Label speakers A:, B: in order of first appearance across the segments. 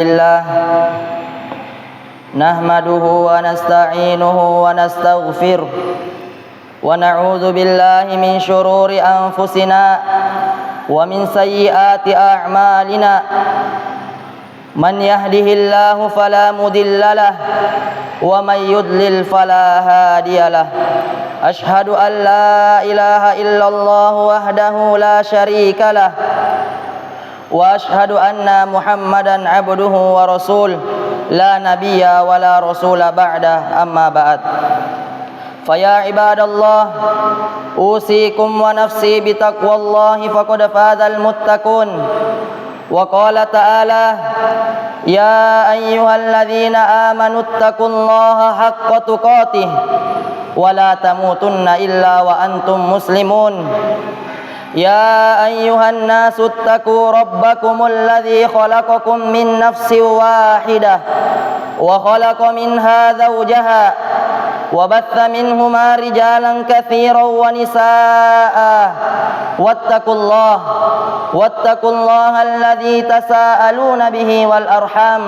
A: Alhamdulillah nahmaduhu wa nasta'inuhu wa nastaghfiruh wa na'udzu billahi min syururi anfusina wa min sayyiati a'malina man yahdihillahu fala mudhillalah wa may yudlil fala hadiyalah asyhadu an la ilaha illallah wahdahu la syarikalah wa ashhadu anna Muhammadan abduhu wa rasul la nabiyya wa la rasula ba'da amma ba'd faya ibadallah usikum wa nafsi bitaqwallahi faqad fazal muttaqun wa qala ta'ala ya ayyuhalladzina amanu taqullaha haqqa tuqatih wa la tamutunna illa wa antum muslimun. يا أيها الناس اتقوا ربكم الذي خلقكم من نفس واحدة وخلق منها زوجها وبث منهما رجالا كثيرا ونساء واتقوا الله الذي تساءلون به والأرحام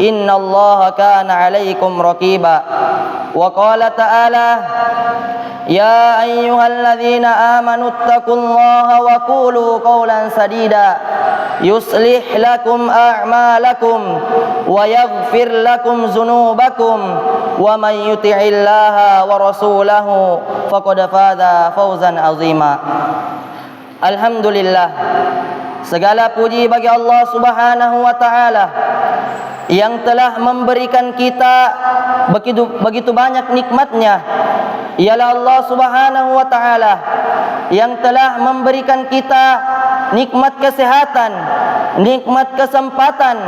A: إن الله كان عليكم رقيبا وقال تعالى يا أيها الذين آمنوا اتقوا الله وقولوا قولا سديدا يصلح لكم أعمالكم ويغفر لكم ذنوبكم ومن يطع الله ورسوله فقد فاز فوزا عظيما. Alhamdulillah, segala puji bagi Allah Subhanahu wa taala yang telah memberikan kita begitu banyak nikmatnya. Ialah Allah Subhanahu wa taala yang telah memberikan kita nikmat kesehatan, nikmat kesempatan,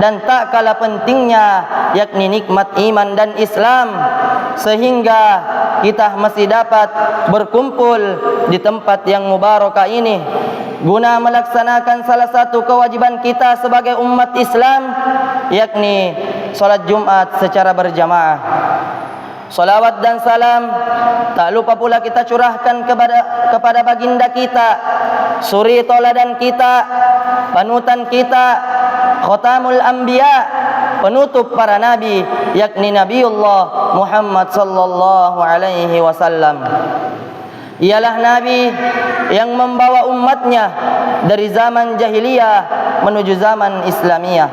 A: dan tak kalah pentingnya yakni nikmat iman dan Islam, sehingga kita masih dapat berkumpul di tempat yang mubarakah ini guna melaksanakan salah satu kewajiban kita sebagai umat Islam, yakni salat Jumat secara berjamaah. Salawat dan salam tak lupa pula kita curahkan kepada baginda kita, suri tauladan kita, panutan kita, khatamul anbiya, penutup para nabi, yakni Nabiullah Muhammad sallallahu alaihi wasallam. Ialah nabi yang membawa umatnya dari zaman jahiliyah menuju zaman Islamiyah.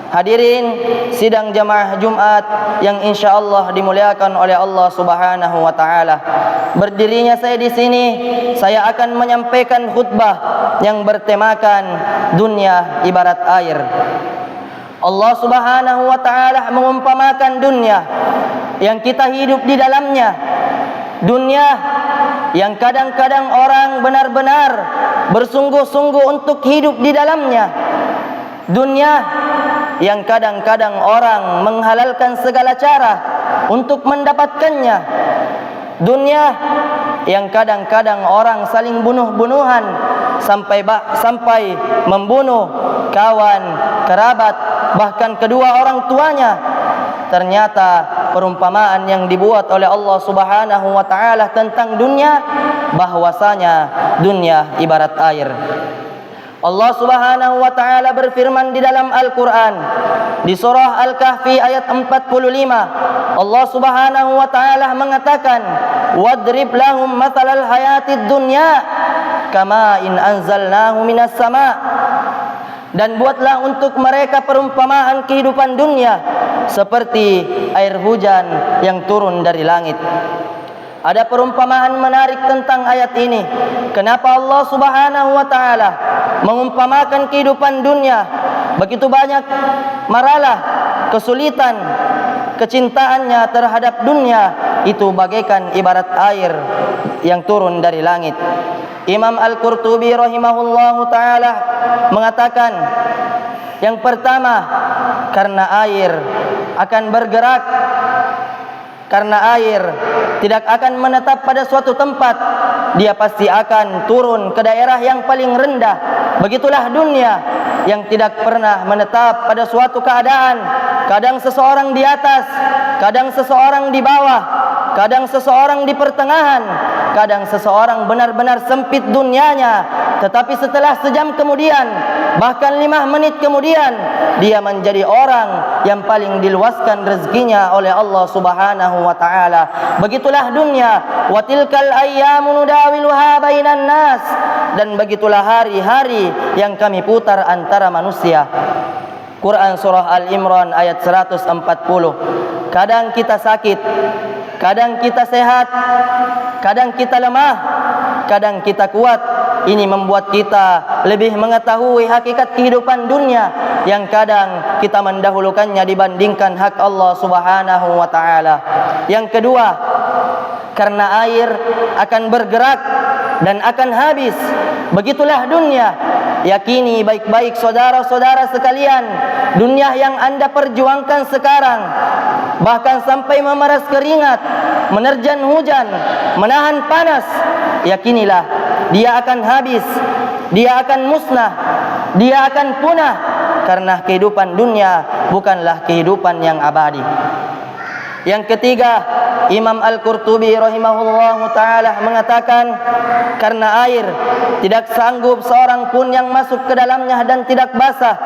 A: Hadirin sidang jamaah Jumat yang insyaallah dimuliakan oleh Allah Subhanahu wa taala. Berdirinya saya di sini, saya akan menyampaikan khutbah yang bertemakan dunia ibarat air. Allah Subhanahu wa taala mengumpamakan dunia yang kita hidup di dalamnya. Dunia yang kadang-kadang orang benar-benar bersungguh-sungguh untuk hidup di dalamnya. Dunia yang kadang-kadang orang menghalalkan segala cara untuk mendapatkannya. Dunia yang kadang-kadang orang saling bunuh-bunuhan sampai membunuh kawan, kerabat, bahkan kedua orang tuanya. Ternyata perumpamaan yang dibuat oleh Allah Subhanahu wa taala tentang dunia, bahwasanya dunia ibarat air. Allah Subhanahu wa taala berfirman di dalam Al-Qur'an di surah Al-Kahfi ayat 45. Allah Subhanahu wa taala mengatakan, "Wadrib lahum mathalal hayatid dunya kama in anzalnahu minas sama." Dan buatlah untuk mereka perumpamaan kehidupan dunia seperti air hujan yang turun dari langit. Ada perumpamaan menarik tentang ayat ini. Kenapa Allah Subhanahu wa taala mengumpamakan kehidupan dunia? Begitu banyak maralah, kesulitan, kecintaannya terhadap dunia itu bagaikan ibarat air yang turun dari langit. Imam Al-Qurtubi rahimahullahu taala mengatakan, yang pertama, karena air akan bergerak, karena air tidak akan menetap pada suatu tempat, dia pasti akan turun ke daerah yang paling rendah. Begitulah dunia yang tidak pernah menetap pada suatu keadaan. Kadang seseorang di atas, kadang seseorang di bawah. kadang seseorang di pertengahan, kadang seseorang benar-benar sempit dunianya, tetapi setelah sejam kemudian, bahkan 5 menit kemudian, dia menjadi orang yang paling diluaskan rezekinya oleh Allah Subhanahu wa taala. Begitulah dunia, wa tilkal ayyamu nudawiluha bainan nas, dan begitulah hari-hari yang kami putar antara manusia. Quran surah Al-Imran ayat 140. Kadang kita sakit, kadang kita sehat, kadang kita lemah, kadang kita kuat. Ini membuat kita lebih mengetahui hakikat kehidupan dunia yang kadang kita mendahulukannya dibandingkan hak Allah Subhanahu wa taala. Yang kedua, karena air akan bergerak dan akan habis. Begitulah dunia. Yakini baik-baik saudara-saudara sekalian, dunia yang Anda perjuangkan sekarang, bahkan sampai memeras keringat, menerjang hujan, menahan panas, yakinilah dia akan habis, dia akan musnah, dia akan punah, karena kehidupan dunia bukanlah kehidupan yang abadi. Yang ketiga, Imam Al-Qurtubi rahimahullahu ta'ala mengatakan, karena air tidak sanggup seorang pun yang masuk ke dalamnya dan tidak basah.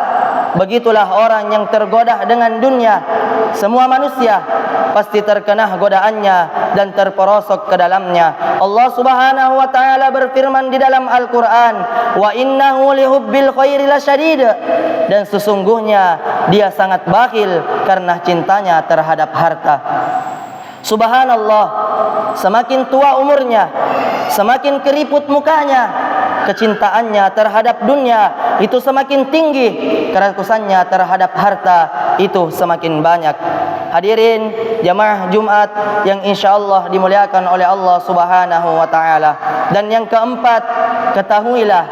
A: Begitulah orang yang tergoda dengan dunia. Semua manusia pasti terkena godaannya dan terperosok ke dalamnya. Allah Subhanahu wa ta'ala berfirman di dalam Al-Quran, wa innahu lihubbil khairi lasyadid, dan sesungguhnya dia sangat bakhil karena cintanya terhadap harta. Subhanallah, semakin tua umurnya, semakin keriput mukanya, kecintaannya terhadap dunia itu semakin tinggi, kerakusannya terhadap harta itu semakin banyak. Hadirin jamaah Jumat yang insyaallah dimuliakan oleh Allah Subhanahu wa taala. Dan yang keempat, ketahuilah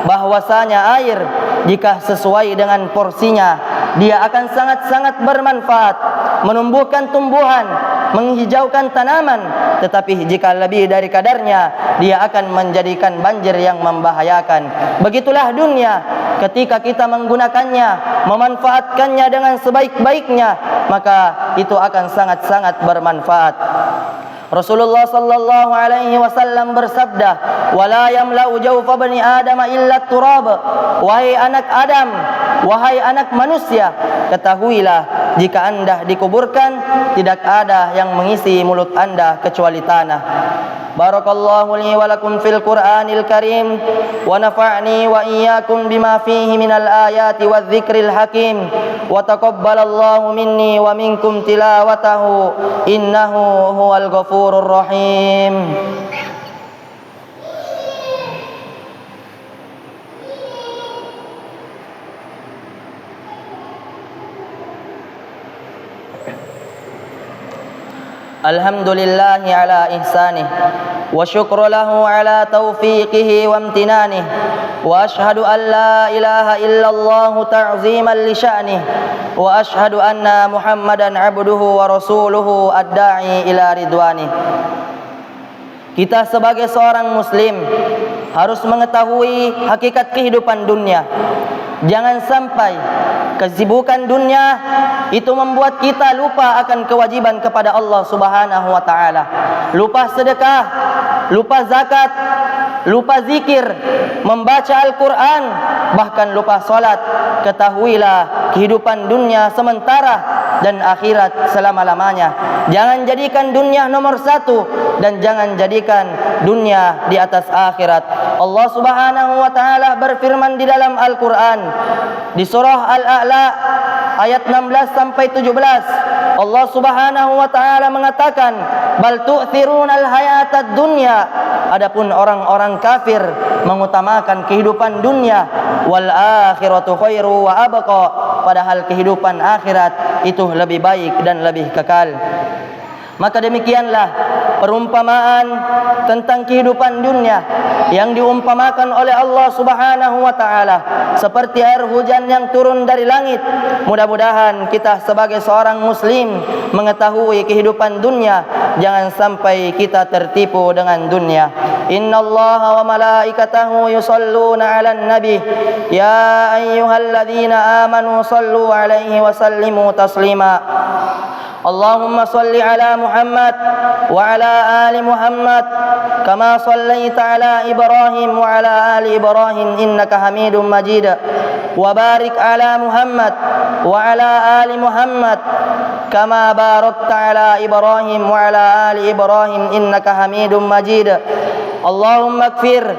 A: bahwasanya air jika sesuai dengan porsinya, dia akan sangat-sangat bermanfaat, menumbuhkan tumbuhan, menghijaukan tanaman. Tetapi jika lebih dari kadarnya, dia akan menjadikan banjir yang membahayakan. Begitulah dunia, ketika kita menggunakannya, memanfaatkannya dengan sebaik-baiknya, maka itu akan sangat-sangat bermanfaat. Rasulullah sallallahu alaihi wasallam bersabda, "Wala yamla'u jawfa bani Adam illa turab." Wahai anak Adam, wahai anak manusia, ketahuilah jika Anda dikuburkan, tidak ada yang mengisi mulut Anda kecuali tanah. Barakallahu li wa lakum fil Qur'anil Karim wa nafa'ni wa iyyakum bima fihi minal ayati wadh-dhikril hakim wa taqabbalallahu minni wa minkum tilawatahu innahu huwal ghafurur rahim. Alhamdulillahi ala ihsanih wa syukru lahu ala taufiqihi wa amtinanih wa ashhadu an la ilaha illallah ta'ziman li sya'nih wa ashhadu anna Muhammadan abduhu wa rasuluhu ad-da'i ila ridwanih. Kita sebagai seorang muslim harus mengetahui hakikat kehidupan dunia. Jangan sampai kesibukan dunia itu membuat kita lupa akan kewajiban kepada Allah Subhanahu wa taala. Lupa sedekah, lupa zakat, lupa zikir, membaca Al-Qur'an, bahkan lupa salat. Ketahuilah kehidupan dunia sementara dan akhirat selama-lamanya. Jangan jadikan dunia nomor satu dan jangan jadikan dunia di atas akhirat. Allah Subhanahu wa taala berfirman di dalam Al-Qur'an di surah Al-A'la ayat 16 sampai 17. Allah Subhanahu wa taala mengatakan, "Bal tu'thirunal hayatad dunya." Adapun orang-orang kafir mengutamakan kehidupan dunia, wal akhiratu khairu wa abqa, padahal kehidupan akhirat itu lebih baik dan lebih kekal. Maka demikianlah perumpamaan tentang kehidupan dunia yang diumpamakan oleh Allah Subhanahu wa taala seperti air hujan yang turun dari langit. Mudah-mudahan kita sebagai seorang muslim mengetahui kehidupan dunia, jangan sampai kita tertipu dengan dunia. Innallaha wa malaikatahu yusholluna 'alan nabi ya ayyuhalladzina amanu shallu 'alaihi wa sallimu taslima. اللهم صل على محمد وعلى آل محمد كما صليت على إبراهيم وعلى آل إبراهيم إنك حميد مجيد وبارك على محمد وعلى آل محمد كما باركت على إبراهيم وعلى آل إبراهيم إنك حميد مجيد اللهم اغفر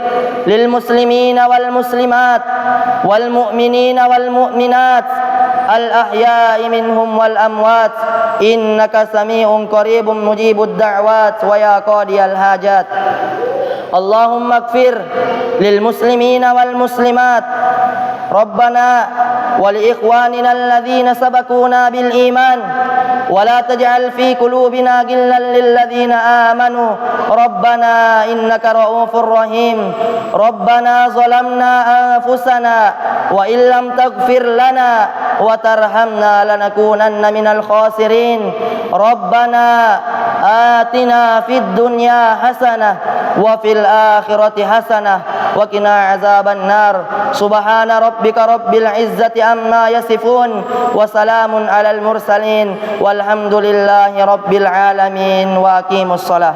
A: للمسلمين والمسلمات والمؤمنين والمؤمنات الأحياء منهم والأموات إنك سميع قريب مجيب الدعوات ويا قاضي الحاجات اللهم اغفر للمسلمين والمسلمات ربنا ولإخواننا الذين سبقونا بالإيمان ولا تجعل في قلوبنا غلا للذين آمنوا ربنا إنك رؤوف رحيم ربنا ظلمنا أنفسنا وإن لم تغفر لنا وترحمنا لنكونن من الخاسرين ربنا آتنا في الدنيا حسنة وفي الآخرة حسنة وقنا عذاب النار سبحان ربك رب العزة عما يصفون وسلام على المرسلين والحمد لله رب العالمين وأقيموا الصلاة